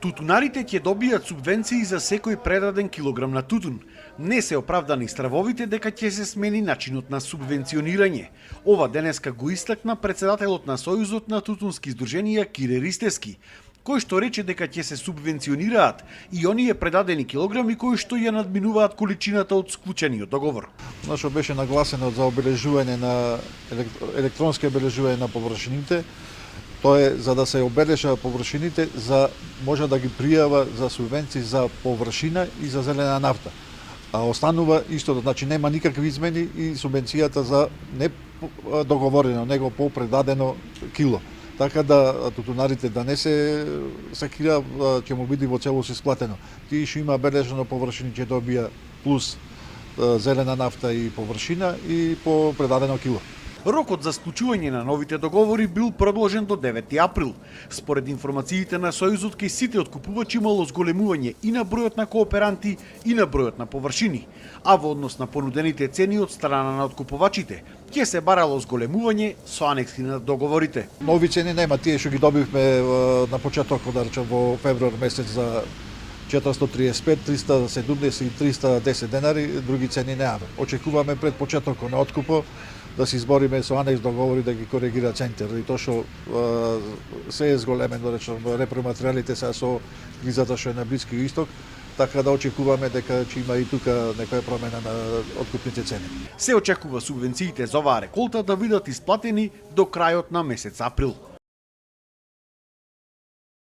Тутунарите ќе добијат субвенции за секој предаден килограм на тутун. Не се оправдани стравовите дека ќе се смени начинот на субвенционирање. Ова денеска го истакна председателот на Сојузот на тутунски здруженија Кире Ристевски, кој што рече дека ќе се субвенционираат и оние предадени килограми кои што ја надминуваат количината од склучениот договор. Што беше нагласено за обележување на електронски обележување на површините, тоа е за да се обележа површините, за може да ги пријава за субвенции за површина и за зелена нафта. А останува истото, значи нема никакви измени и субвенцијата за не договорено, него по предадено кило. Така да тутунарите да не се сакира, ќе му биде во целост исплатено. Тие што има бележано површини ќе добија плюс зелена нафта и површина и по предадено кило. Рокот за склучување на новите договори бил продолжен до 9 април. Според информациите на Сојузот, кај сите откупувачи имало зголемување и на бројот на кооперанти и на бројот на површини, а во однос на понудените цени од страна на откупувачите ќе се барало зголемување со анекси на договорите. Нови цени нема, тие што ги добивме на почетокот, да речем во февруар месец за 435, 370 и 310 денари, други цени немаме. Очекуваме пред почетокот на откупот да се избориме со анекс договори да ги коригира центар. И тоа што се е зголемен, да речем, репроматеријалите се со кризата што е на Блиски Исток, така да очекуваме дека ќе има и тука некоја промена на откупните цени. Се очекува субвенциите за оваа реколта да бидат исплатени до крајот на месец април.